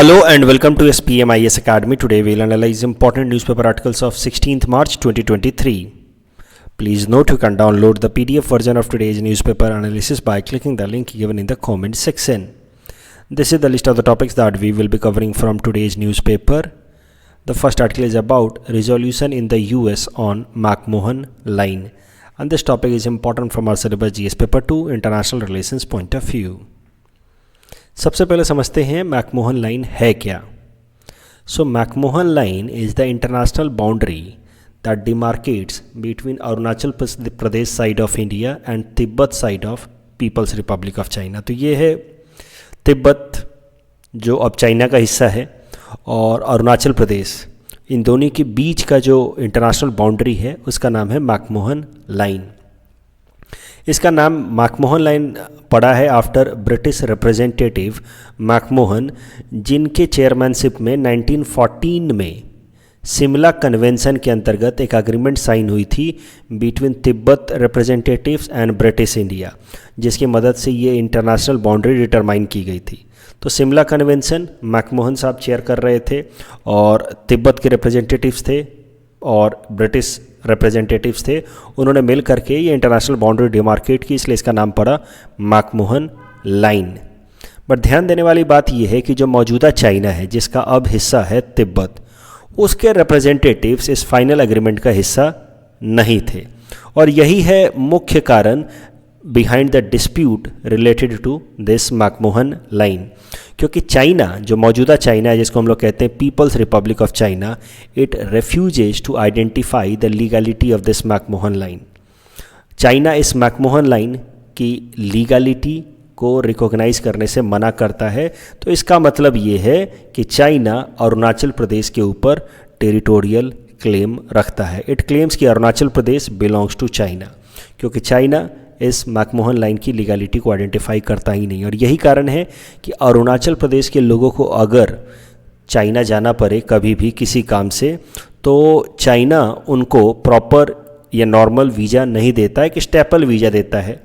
Hello and welcome to SPMIS Academy. Today we'll analyze important newspaper articles of 16th March 2023. Please note you can download the PDF version of today's newspaper analysis by clicking the link given in the comment section. This is the list of the topics that we will be covering from today's newspaper. The first article is about resolution in the US on McMahon Line, and this topic is important from our syllabus GS paper 2 international relations point of view. सबसे पहले समझते हैं McMahon line है क्या. So McMahon line is the international boundary that demarcates between Arunachal Pradesh side of India and Tibet side of people's republic of China. तो ये है तिब्बत जो अब चाइना का हिस्सा है और अरुणाचल प्रदेश, इन दोनों के बीच का जो इंटरनेशनल बाउंड्री है उसका नाम है मैकमोहन लाइन. इसका नाम मैकमोहन लाइन पड़ा है आफ्टर ब्रिटिश रिप्रेजेंटेटिव मैकमोहन, जिनके चेयरमैनशिप में 1914 में शिमला कन्वेंशन के अंतर्गत एक एग्रीमेंट साइन हुई थी between Tibet representatives and British India, जिसकी मदद से ये इंटरनेशनल बाउंड्री डिटरमाइन की गई थी. तो शिमला कन्वेंशन मैकमोहन साहब चेयर कर रहे थे और तिब्बत के रिप्रेजेंटेटिव्स थे और ब्रिटिश रिप्रेजेंटेटिव्स थे. उन्होंने मिल करके ये इंटरनेशनल बाउंड्री डिमार्केट की, इसलिए इसका नाम पड़ा मैकमोहन लाइन. बट ध्यान देने वाली बात यह है कि जो मौजूदा चाइना है, जिसका अब हिस्सा है तिब्बत, उसके रिप्रेजेंटेटिव्स इस फाइनल एग्रीमेंट का हिस्सा नहीं थे. और यही है मुख्य कारण behind the dispute related to this McMahon line. क्योंकि चाइना, जो मौजूदा चाइना है, जिसको हम लोग कहते हैं people's republic of China, it refuses to identify the legality of this McMahon line. China इस मैकमोहन लाइन की लीगलिटी को रिकॉग्नाइज करने से मना करता है. तो इसका मतलब ये है कि चाइना अरुणाचल प्रदेश के ऊपर टेरिटोरियल क्लेम रखता है. इट क्लेम्स कि Arunachal Pradesh belongs to China, क्योंकि चाइना इस मैकमोहन लाइन की लीगलिटी को आइडेंटिफाई करता ही नहीं. और यही कारण है कि अरुणाचल प्रदेश के लोगों को अगर चाइना जाना पड़े कभी भी किसी काम से, तो चाइना उनको प्रॉपर या नॉर्मल वीज़ा नहीं देता है, कि स्टेपल वीज़ा देता है.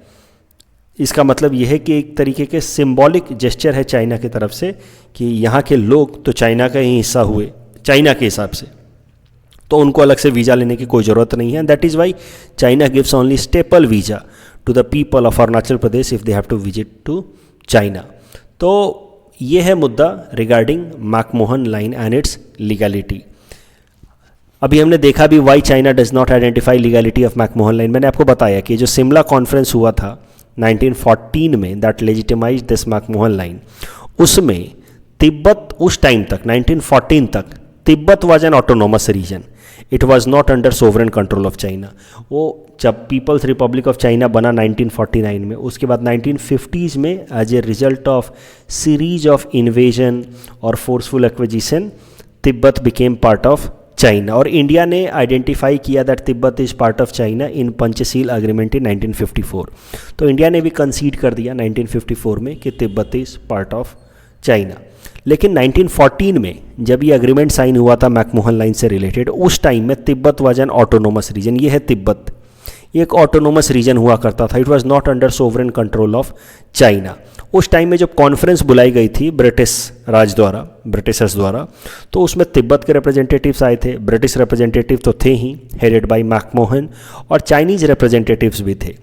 इसका मतलब यह है कि एक तरीके के सिंबॉलिक जेस्चर है चाइना की तरफ से कि यहाँ के लोग तो चाइना का ही हिस्सा हुए चाइना के हिसाब से, तो उनको अलग से वीज़ा लेने की कोई ज़रूरत नहीं है. That is why China gives only staple visa to the people of Arunachal Pradesh if they have to visit to China. तो ये है मुद्दा regarding McMahon line and its legality. अभी हमने देखा भी why China does not identify legality of McMahon line. मैंने आपको बताया कि जो शिमला कॉन्फ्रेंस हुआ था 1914 में, that legitimise this McMahon line, उसमें तिब्बत उस टाइम तक 1914 तक Tibet was an autonomous region. It was not under sovereign control of China. वो जब पीपल्स रिपब्लिक ऑफ चाइना बना 1949 में, उसके बाद 1950s में as a result of series of invasion और forceful acquisition, Tibet became part of China. और इंडिया ने आइडेंटिफाई किया that Tibet is part of China in Panchsheel agreement in 1954. तो इंडिया ने भी कंसीड कर दिया 1954 में कि Tibet is part of China. लेकिन 1914 में जब ये एग्रीमेंट साइन हुआ था मैकमोहन लाइन से रिलेटेड, उस टाइम में Tibet was an autonomous region. ये है तिब्बत, एक ऑटोनोमस रीजन हुआ करता था. It was not under sovereign control of China. उस टाइम में जब कॉन्फ्रेंस बुलाई गई थी ब्रिटिशर्स द्वारा, तो उसमें तिब्बत के रिप्रेजेंटेटिव्स आए थे. ब्रिटिश रिप्रेजेंटेटिव तो थे ही, हेडेड बाय मैकमोहन, और चाइनीज़ रिप्रेजेंटेटिव्स भी थे.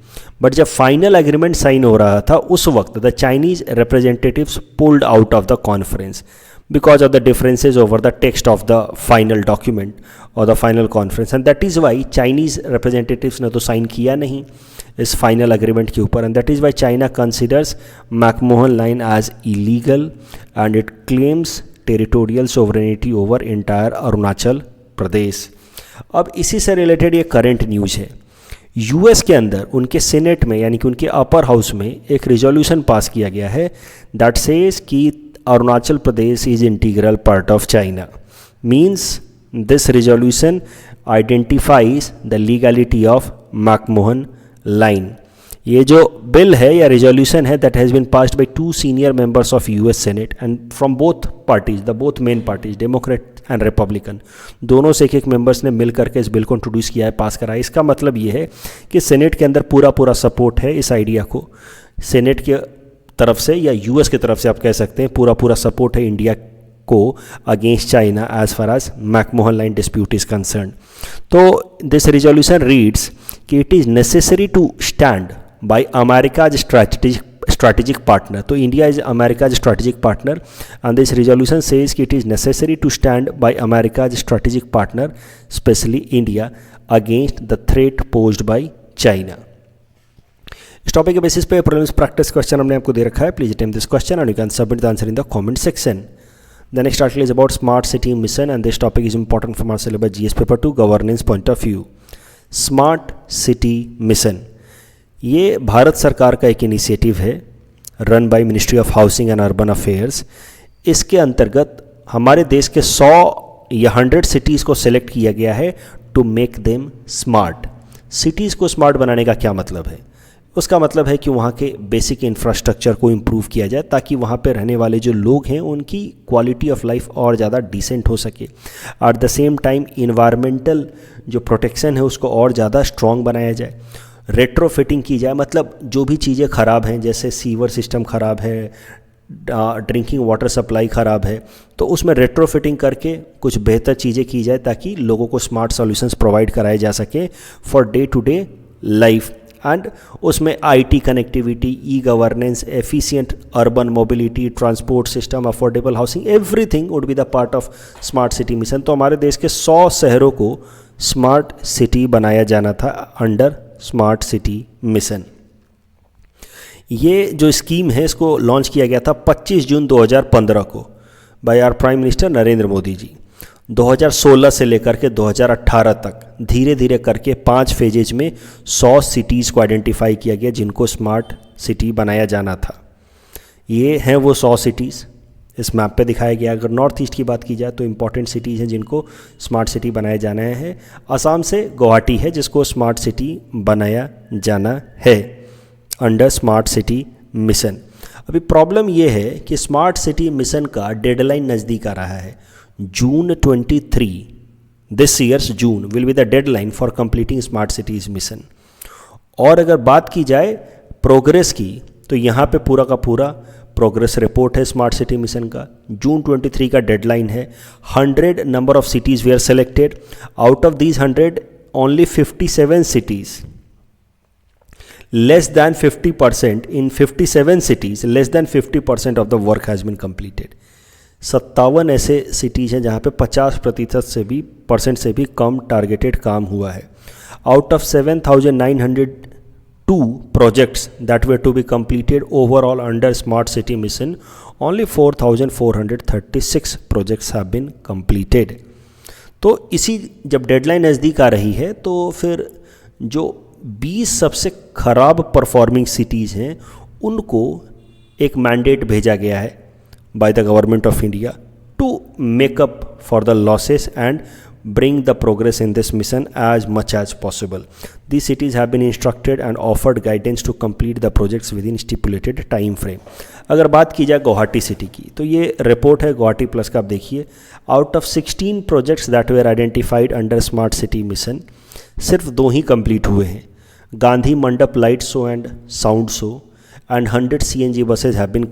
बट जब फाइनल एग्रीमेंट साइन हो रहा था, उस वक्त the Chinese representatives pulled out of the conference because of the differences over the text of the final document or the final conference, and that is why Chinese representatives ने तो sign किया नहीं इस फाइनल एग्रीमेंट के ऊपर. and that is why China considers McMahon line as illegal and it claims territorial sovereignty over entire Arunachal Pradesh. अब इसी से रिलेटेड ये करंट न्यूज़ है. यूएस के अंदर उनके सीनेट में, यानी कि उनके अपर हाउस में, एक रिजोल्यूशन पास किया गया है दैट सेज कि Arunachal Pradesh is integral part of China. Means this resolution identifies the legality of McMahon line. ये जो बिल है या रेजोल्यूशन है that has been passed by 2 senior members of US senate and from both parties, the both main parties, Democrat and Republican, दोनों से एक members ने मिल करके इस बिल को इंट्रोड्यूस किया है, पास करा है. इसका मतलब ये है कि सेनेट के अंदर पूरा सपोर्ट है इस आइडिया को. सेनेट के तरफ से या यूएस की तरफ से आप कह सकते हैं पूरा सपोर्ट है इंडिया को against China as far as McMahon line dispute is concern. तो दिस रिजोल्यूशन रीड्स कि it is necessary to stand by America's strategic partner. So India is America's strategic partner, and this resolution says that it is necessary to stand by America's strategic partner, especially India, against the threat posed by China. इस topic के basis पे prelims practice question हमने आपको दे रखा है. Please attempt this question and you can submit the answer in the comment section. The next article is about smart city mission, and this topic is important from our syllabus GS paper 2 governance point of view. Smart city mission ये भारत सरकार का एक initiative है run by ministry of housing and urban affairs. इसके अंतर्गत हमारे देश के 100 या 100 सिटीज़ को सेलेक्ट किया गया है to make them smart. Cities को स्मार्ट बनाने का क्या मतलब है? उसका मतलब है कि वहाँ के बेसिक इंफ्रास्ट्रक्चर को इम्प्रूव किया जाए ताकि वहाँ पे रहने वाले जो लोग हैं उनकी क्वालिटी ऑफ लाइफ और ज़्यादा डिसेंट हो सके. At the same time environmental जो प्रोटेक्शन है उसको और ज़्यादा स्ट्रॉन्ग बनाया जाए. रेट्रोफिटिंग की जाए, मतलब जो भी चीज़ें ख़राब हैं जैसे सीवर सिस्टम ख़राब है, ड्रिंकिंग वाटर सप्लाई ख़राब है, तो उसमें रेट्रोफिटिंग करके कुछ बेहतर चीज़ें की जाए ताकि लोगों को स्मार्ट सॉल्यूशंस प्रोवाइड कराए जा सके for day to day life. And उसमें IT connectivity, e governance, efficient urban mobility, transport system, affordable housing, everything would be the part of smart city mission. तो हमारे देश के 100 शहरों को स्मार्ट सिटी बनाया जाना था अंडर स्मार्ट सिटी मिशन. ये जो स्कीम है इसको लॉन्च किया गया था 25 जून 2015 को by our prime minister Narendra Modi ji. 2016 से लेकर के 2018 तक धीरे धीरे करके 5 फेजेज में 100 सिटीज़ को आइडेंटिफाई किया गया जिनको स्मार्ट सिटी बनाया जाना था. ये हैं वो 100 सिटीज़ इस मैप पे दिखाया गया. अगर नॉर्थ ईस्ट की बात की जाए तो इंपॉर्टेंट सिटीज़ हैं जिनको स्मार्ट सिटी बनाया जाना है. असम से गुवाहाटी है जिसको स्मार्ट सिटी बनाया जाना है अंडर स्मार्ट सिटी मिशन. अभी प्रॉब्लम ये है कि स्मार्ट सिटी मिशन का डेडलाइन नज़दीक आ रहा है. जून 23 this years June will be the deadline for completing smart cities mission. और अगर बात की जाए प्रोग्रेस की तो यहाँ पे पूरा का पूरा प्रोग्रेस रिपोर्ट है स्मार्ट सिटी मिशन का. जून 23 का डेडलाइन है. 100 number of cities we are selected. Out of these 100 only 57 cities, less than 50%, in 57 cities less than 50% of the work has been completed. 57 ऐसे सिटीज़ हैं जहाँ पे 50% से भी कम टारगेटेड काम हुआ है. Out of 7,902 projects that were to be completed overall under smart city mission, only 4,436 projects have been completed. तो इसी जब डेडलाइन नज़दीक आ रही है तो फिर जो 20 सबसे ख़राब परफॉर्मिंग सिटीज़ हैं उनको एक मैंडेट भेजा गया है by the government of India to make up for the losses and bring the progress in this mission as much as possible. These cities have been instructed and offered guidance to complete the projects within stipulated time frame. अगर बात की जाए Guwahati city की तो ये report है Guwahati plus का. आप देखिए out of 16 projects that were identified under smart city mission सिर्फ 2 ही कंप्लीट हुए हैं. Gandhi Mandap light show and sound show and 100 CNG buses have been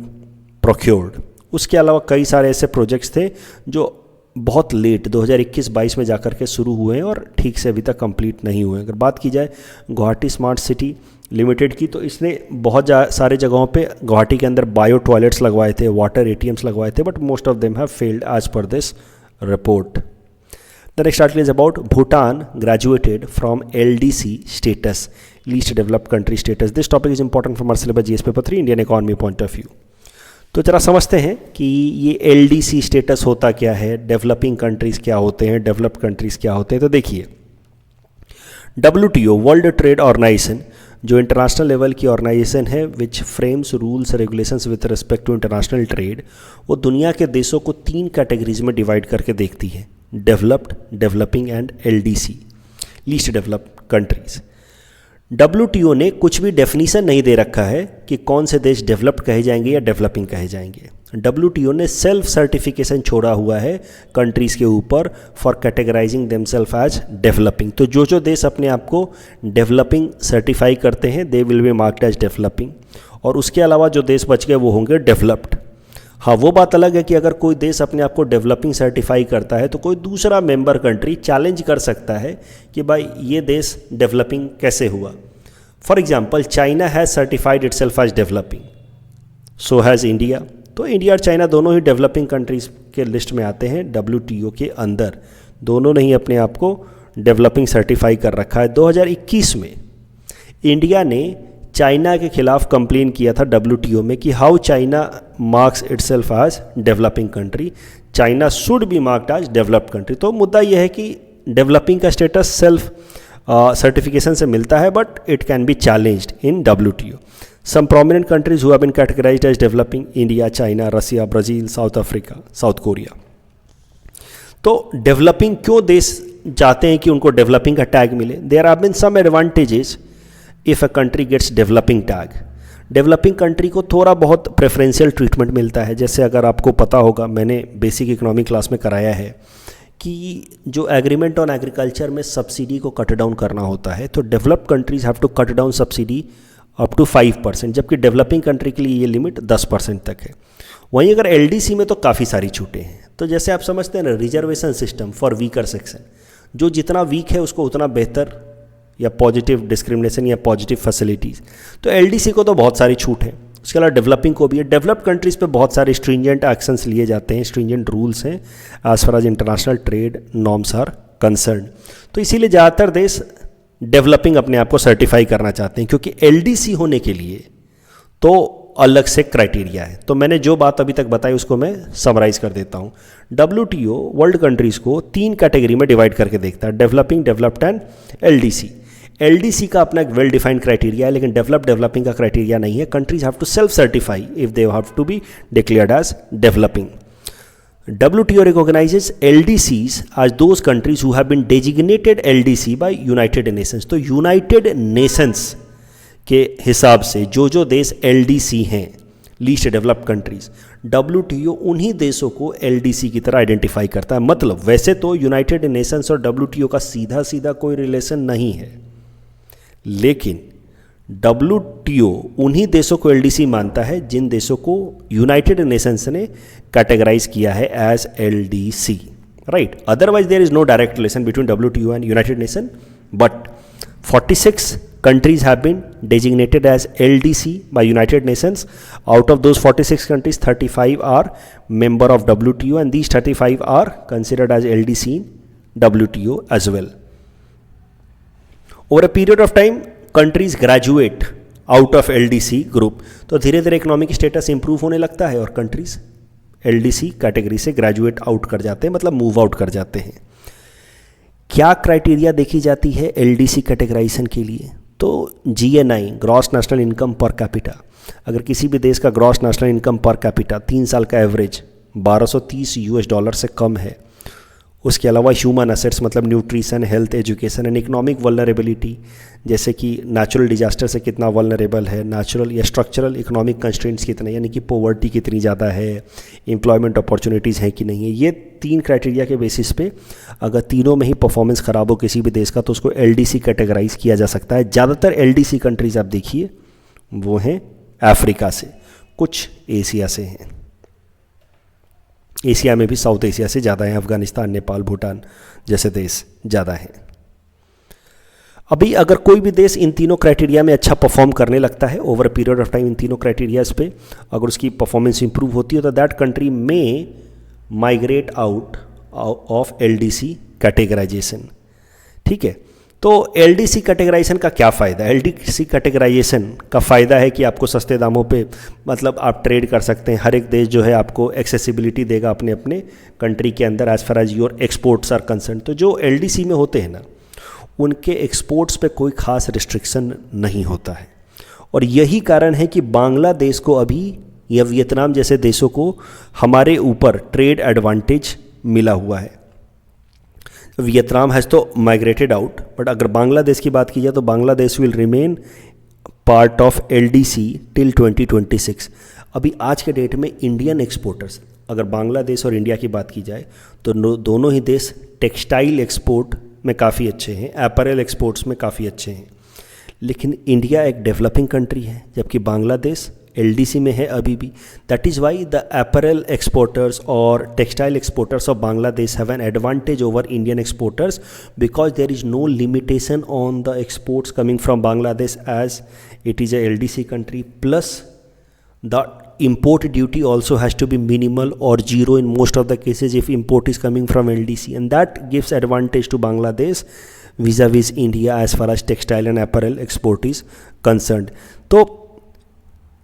procured. उसके अलावा कई सारे ऐसे प्रोजेक्ट्स थे जो बहुत लेट 2021-22 में जाकर के शुरू हुए हैं और ठीक से अभी तक कंप्लीट नहीं हुए. अगर बात की जाए गुवाहाटी स्मार्ट सिटी लिमिटेड की तो इसने बहुत सारे जगहों पे गुवाहाटी के अंदर बायो टॉयलेट्स लगवाए थे, वाटर ATMs लगवाए थे, but most of them have failed as per this report. The next article is about Bhutan graduated from LDC status, least developed country status. This topic is important from our syllabus GS paper 3 Indian economy point of view. तो जरा समझते हैं कि ये LDC status होता क्या है, developing countries क्या होते हैं, डेवलप्ड कंट्रीज़ क्या होते हैं. तो देखिए WTO वर्ल्ड ट्रेड ऑर्गेनाइजेशन जो इंटरनेशनल लेवल की ऑर्गेनाइजेशन है which frames rules regulations with respect to international trade, वो दुनिया के देशों को 3 कैटेगरीज में डिवाइड करके देखती है. Developed, developing and LDC, least developed countries. WTO ने कुछ भी डेफिनीशन नहीं दे रखा है कि कौन से देश डेवलप्ड कहे जाएंगे या डेवलपिंग कहे जाएंगे. WTO ने सेल्फ सर्टिफिकेशन छोड़ा हुआ है कंट्रीज़ के ऊपर for categorizing themselves as developing. तो जो देश अपने आप को डेवलपिंग सर्टिफाई करते हैं they will be marked as developing, और उसके अलावा जो देश बच गए वो होंगे डेवलप्ड. हाँ, वो बात अलग है कि अगर कोई देश अपने आप को डेवलपिंग सर्टिफाई करता है तो कोई दूसरा मेंबर कंट्री चैलेंज कर सकता है कि भाई ये देश डेवलपिंग कैसे हुआ। For example, China has certified itself as developing, so has India. तो इंडिया और चाइना दोनों ही डेवलपिंग कंट्रीज़ के लिस्ट में आते हैं WTO के अंदर। दोनों ने ही अपने आप को डेवलपिंग सर्टिफाई कर रखा है। 2021 में इंडिया ने चाइना के खिलाफ कंप्लेन किया था WTO में कि how China marks itself as developing country, China should be marked as developed country. तो मुद्दा यह है कि डेवलपिंग का स्टेटस सेल्फ सर्टिफिकेशन से मिलता है, but it can be challenged in WTO. Some prominent countries who have been categorized as developing: India, China, Russia, Brazil, South Africa, South Korea. तो डेवलपिंग क्यों देश चाहते हैं कि उनको डेवलपिंग का टैग मिले? There have been some advantages if a country gets developing tag. Developing country को थोड़ा बहुत प्रेफरेंशियल ट्रीटमेंट मिलता है। जैसे अगर आपको पता होगा, मैंने बेसिक इकोनॉमिक क्लास में कराया है कि जो एग्रीमेंट ऑन एग्रीकल्चर में सब्सिडी को कट डाउन करना होता है, तो developed countries have to cut down subsidy up to 5%, जबकि डेवलपिंग कंट्री के लिए ये लिमिट 10% तक है। वहीं अगर LDC में तो काफ़ी सारी छूटें हैं। तो जैसे आप समझते हैं ना, reservation system for weaker section, जो जितना वीक है उसको उतना बेहतर, या पॉजिटिव डिस्क्रिमिनेशन या पॉजिटिव फैसिलिटीज़। तो LDC को तो बहुत सारी छूट है, उसके अलावा डेवलपिंग को भी है। डेवलप्ड कंट्रीज़ पे बहुत सारे स्ट्रिंजेंट एक्शंस लिए जाते हैं, स्ट्रिंजेंट रूल्स हैं as far as international trade norms are concern. तो इसीलिए ज़्यादातर देश डेवलपिंग अपने आप को सर्टिफाई करना चाहते हैं, क्योंकि LDC होने के लिए तो अलग से क्राइटेरिया है। तो मैंने जो बात अभी तक बताई उसको मैं समराइज कर देता हूँ। WTO वर्ल्ड कंट्रीज़ को 3 कैटेगरी में डिवाइड करके देखता है: developing, developed and LDC। LDC का अपना एक वेल डिफाइंड क्राइटेरिया है, लेकिन डेवलपिंग का क्राइटेरिया नहीं है। Countries have to self certify if they have to be declared as developing. WTO recognizes LDCs as those countries who have been designated LDC by United Nations. तो United Nations के हिसाब से जो देश LDC हैं, least developed countries, WTO उन्हीं देशों को LDC की तरह आइडेंटिफाई करता है। मतलब वैसे तो यूनाइटेड नेशंस और WTO का सीधा कोई रिलेशन नहीं है, लेकिन WTO उन्हीं देशों को LDC मानता है जिन देशों को यूनाइटेड नेशंस ने कैटेगराइज किया है as LDC, right. Otherwise there is no direct relation between WTO and United Nation, but 46 countries have been designated as LDC by United Nations. Out of those 46 countries, 35 are member of WTO, and these 35 are considered as LDC in WTO as well. Over a period of time, countries graduate out of LDC group. तो धीरे धीरे economic status improve होने लगता है और countries LDC category से graduate out कर जाते हैं, मतलब मूव आउट कर जाते हैं। क्या क्राइटेरिया देखी जाती है LDC कैटेगराइजेशन के लिए? तो GNI, gross national income per capita. अगर किसी भी देश का gross national income per capita 3 साल का एवरेज $1230 से कम है, उसके अलावा ह्यूमन एसेट्स मतलब nutrition, health, education and economic vulnerability, जैसे कि नेचुरल डिजास्टर से कितना वल्नरेबल है, नेचुरल या स्ट्रक्चरल इकोनॉमिक कंस्ट्रेंट्स कितने, यानी कि पॉवर्टी कितनी ज़्यादा है, एम्प्लॉयमेंट अपॉर्चुनिटीज़ हैं कि नहीं है, ये 3 क्राइटेरिया के बेसिस पे अगर तीनों में ही परफॉर्मेंस ख़राब हो किसी भी देश का तो उसको LDC कैटेगराइज किया जा सकता है। ज़्यादातर LDC कंट्रीज आप देखिए वो हैं अफ्रीका से, कुछ एशिया से हैं, एशिया में भी साउथ एशिया से ज़्यादा हैं, अफगानिस्तान, नेपाल, भूटान जैसे देश ज़्यादा हैं। अभी अगर कोई भी देश इन तीनों क्राइटेरिया में अच्छा परफॉर्म करने लगता है over a period of time, in तीनों क्राइटेरियाज पे अगर उसकी परफॉर्मेंस इंप्रूव होती है तो दैट कंट्री में migrate out of LDC categorization, ठीक है। तो LDC कैटेगराइजेशन का क्या फ़ायदा है? LDC कैटेगराइजेशन का फ़ायदा है कि आपको सस्ते दामों पे मतलब आप ट्रेड कर सकते हैं। हर एक देश जो है आपको एक्सेसिबिलिटी देगा अपने अपने कंट्री के अंदर as far as your exports are concern. तो जो LDC में होते हैं ना, उनके एक्सपोर्ट्स पे कोई ख़ास रिस्ट्रिक्शन नहीं होता है, और यही कारण है कि बांग्लादेश को अभी या वियतनाम जैसे देशों को हमारे ऊपर ट्रेड एडवांटेज मिला हुआ है। वियतनाम हैज़ तो माइग्रेटेड आउट, बट अगर बांग्लादेश की बात की जाए तो Bangladesh will remain part of LDC till 2026। अभी आज के डेट में इंडियन एक्सपोर्टर्स, अगर बांग्लादेश और इंडिया की बात की जाए तो दोनों ही देश टेक्सटाइल एक्सपोर्ट में काफ़ी अच्छे हैं, अपैरल एक्सपोर्ट्स में काफ़ी अच्छे हैं, लेकिन इंडिया एक डेवलपिंग कंट्री है जबकि बांग्लादेश LDC में है अभी भी. That is why the apparel exporters और textile exporters of Bangladesh have an advantage over Indian exporters because there is no limitation on the exports coming from Bangladesh as it is a LDC country, plus the import duty also has to be minimal or zero in most of the cases if import is coming from LDC, and that gives advantage to Bangladesh vis-a-vis India as far as textile and apparel export is concerned. तो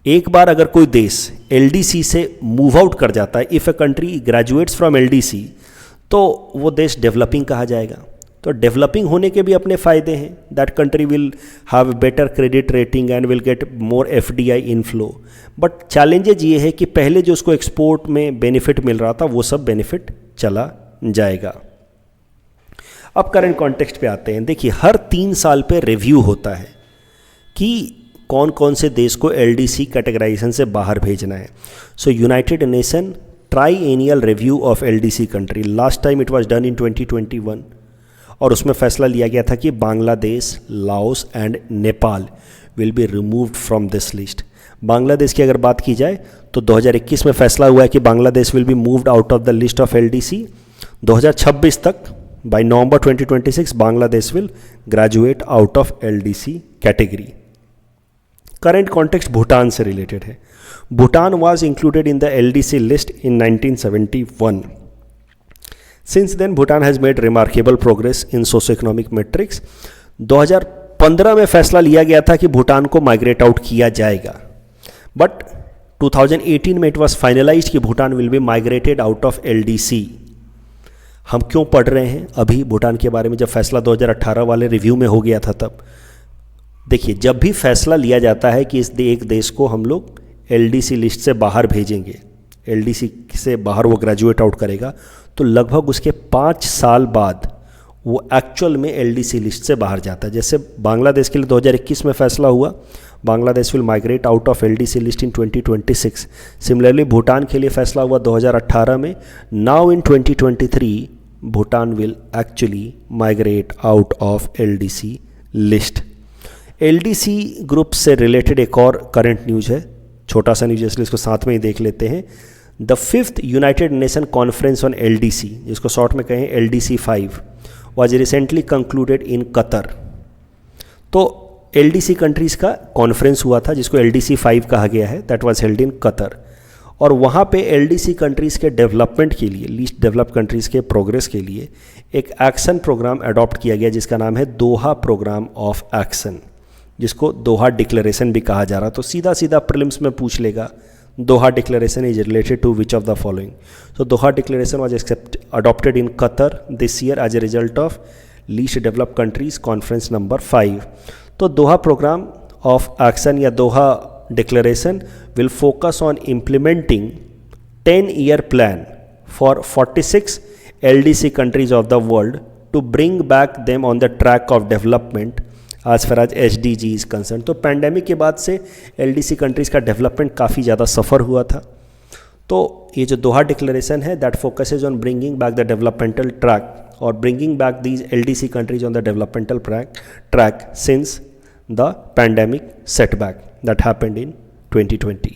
एक बार अगर कोई देश LDC से move out कर जाता है, if a country graduates from LDC, तो वो देश डेवलपिंग कहा जाएगा. तो डेवलपिंग होने के भी अपने फ़ायदे हैं. That country will have better credit rating and will get more FDI inflow. But challenges ये है कि पहले जो उसको एक्सपोर्ट में बेनिफिट मिल रहा था वो सब बेनिफिट चला जाएगा. अब करंट कॉन्टेक्स्ट पे आते हैं. देखिए, हर 3 साल पे रिव्यू होता है कि कौन कौन से देश को LDC कैटेगराइजेशन से बाहर भेजना है. So United Nation triennial review of LDC country, last time it was done in 2021, और उसमें फैसला लिया गया था कि Bangladesh, Laos and Nepal will be removed from this list. Bangladesh की अगर बात की जाए तो 2021 में फैसला हुआ है कि Bangladesh will be moved out of the list of LDC. 2026 तक, by November 2026, Bangladesh will graduate out of LDC category. Current context Bhutan से रिलेटेड है. Bhutan was included in the LDC list in 1971. Since then, Bhutan has made remarkable progress in socio-economic metrics. 2015 में फैसला लिया गया था कि भूटान को माइग्रेट आउट किया जाएगा, बट 2018 में इट वॉज फाइनलाइज्ड कि Bhutan will be migrated out of LDC. हम क्यों पढ़ रहे हैं अभी भूटान के बारे में, जब फैसला 2018 वाले रिव्यू में हो गया था तब. देखिए, जब भी फैसला लिया जाता है कि इस एक देश को हम लोग LDC लिस्ट से बाहर भेजेंगे, LDC से बाहर वो ग्रेजुएट आउट करेगा, तो लगभग उसके 5 साल बाद वो एक्चुअल में LDC लिस्ट से बाहर जाता है. जैसे बांग्लादेश के लिए 2021 में फैसला हुआ, Bangladesh will migrate out of LDC list in 2026. Similarly Bhutan के लिए फैसला हुआ 2018 में. Now in 2023 Bhutan will actually migrate out of LDC list. LDC group से रिलेटेड एक और करंट न्यूज़ है, छोटा सा न्यूज़, इसलिए इसको साथ में ही देख लेते हैं. The 5th United nation conference on LDC, जिसको शॉर्ट में कहें LDC 5, was recently concluded in Qatar. तो LDC कंट्रीज़ का कॉन्फ्रेंस हुआ था जिसको LDC 5 कहा गया है. That was held in Qatar, और वहाँ पे LDC कंट्रीज़ के डेवलपमेंट के लिए, लीस्ट डेवलप कंट्रीज़ के प्रोग्रेस के लिए एक एक्शन प्रोग्राम अडॉप्ट किया गया जिसका नाम है दोहा प्रोग्राम ऑफ एक्शन, जिसको दोहा डिक्लेरेशन भी कहा जा रहा. तो सीधा सीधा प्रीलिम्स में पूछ लेगा, Doha declaration is related to which of the following. So Doha Declaration was adopted in Qatar this year as a result of Least Developed Countries Conference number 5. तो Doha Program of Action या Doha Declaration will focus on implementing 10-year plan for 46 LDC countries of the world to bring back them on the track of development as far as SDG is concerned. तो pandemic के बाद से LDC countries का development काफ़ी ज़्यादा सफ़र हुआ था. तो ये जो दोहा डिक्लेरेशन है that focuses on bringing back the developmental track और bringing back these LDC countries on the developmental track since the pandemic setback that happened in 2020.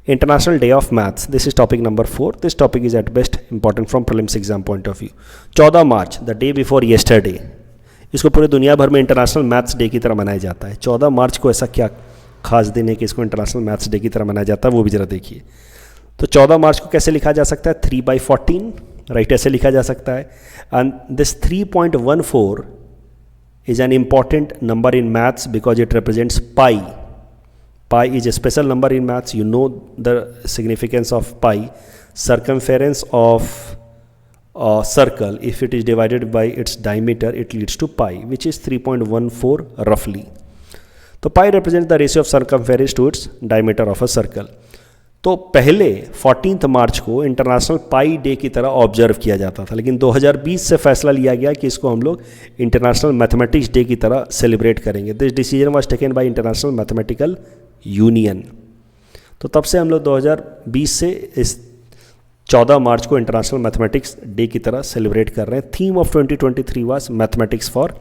International Day of Maths. This is topic number 4. This topic is at best important from prelims exam point of view. 14 March, the day before yesterday. इसको पूरे दुनिया भर में international maths day की तरह मनाया जाता है. 14 मार्च को ऐसा क्या खास दिन है कि इसको इंटरनेशनल मैथ्स डे की तरह मनाया जाता है, वो भी ज़रा देखिए. तो 14 मार्च को कैसे लिखा जा सकता है? 3/14, राइट, ऐसे लिखा जा सकता है. And this 3.14 is an important number in maths because it represents pi. Pi is a special number in maths. You know the significance of pi. Circumference of a circle, if it is divided by its diameter, it leads to pi, which is 3.14 roughly. तो pi represents the ratio of circumference to its diameter of a circle. तो पहले 14 मार्च को international पाई day की तरह observe किया जाता था, लेकिन 2020 से फैसला लिया गया कि इसको हम लोग इंटरनेशनल मैथमेटिक्स डे की तरह सेलिब्रेट करेंगे. This decision was taken by international mathematical union. तो तब से हम लोग 2020 से इस 14 मार्च को इंटरनेशनल मैथमेटिक्स डे की तरह सेलिब्रेट कर रहे हैं. Theme of 2023 was mathematics for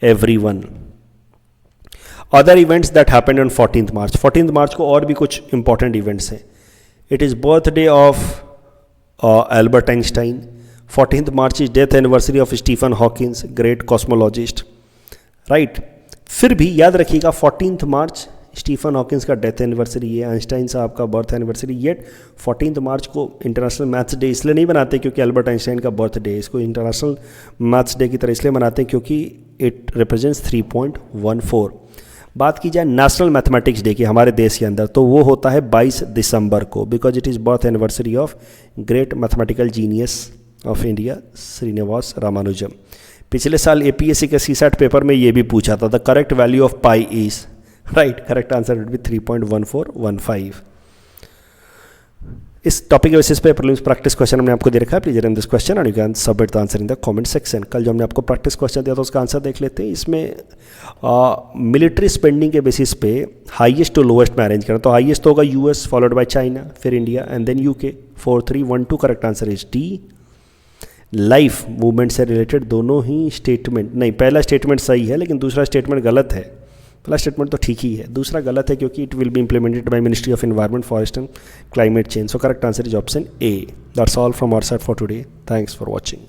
everyone. Other events that happened on 14th March, 14th March को और भी कुछ इंपॉर्टेंट इवेंट्स हैं. It is birthday of Albert Einstein. 14th March is death anniversary of Stephen Hawkins, great cosmologist. Right. फिर भी याद रखिएगा 14th March Stephen Hawkins का डेथ एनिवर्सरी है, आइंस्टाइन साहब का birth anniversary. Yet 14th March को इंटरनेशनल मैथ्स डे इसलिए नहीं मनाते क्योंकि एल्बर्ट आइंस्टाइन का बर्थडे है. इसको इंटरनेशनल मैथ्स डे की तरह इसलिए मनाते हैं क्योंकि इट रिप्रेजेंट्स 3.14. बात की जाए नेशनल मैथमेटिक्स डे की हमारे देश के अंदर, तो वो होता है 22 दिसंबर को, because it is birth anniversary of great mathematical genius of India Srinivas Ramanujam. पिछले साल APSC के CSAT पेपर में ये भी पूछा था, the correct value of pi is, right, correct answer would be 3.1415. इस टॉपिक के बेसिस पे प्रीलिम्स प्रैक्टिस क्वेश्चन हमने आपको दे रखा है. Please run this question and you can submit the answer in the comment section. कल जो हमने आपको प्रैक्टिस क्वेश्चन दिया था उसका आंसर देख लेते हैं. इसमें मिलिट्री स्पेंडिंग के बेसिस पे हाईएस्ट टू लोएस्ट में अरेंज करना, तो हाईएस्ट होगा US फॉलोड बाय चाइना, फिर India and then UK. 4-3-1-2 correct answer is D. Life movement से रिलेटेड दोनों ही स्टेटमेंट, नहीं पहला स्टेटमेंट सही है लेकिन दूसरा स्टेटमेंट गलत है. पहला स्टेटमेंट तो ठीक ही है, दूसरा गलत है क्योंकि it will be implemented by ministry of environment, forest and climate change. So correct answer is option A. That's all from our side for today. Thanks for watching.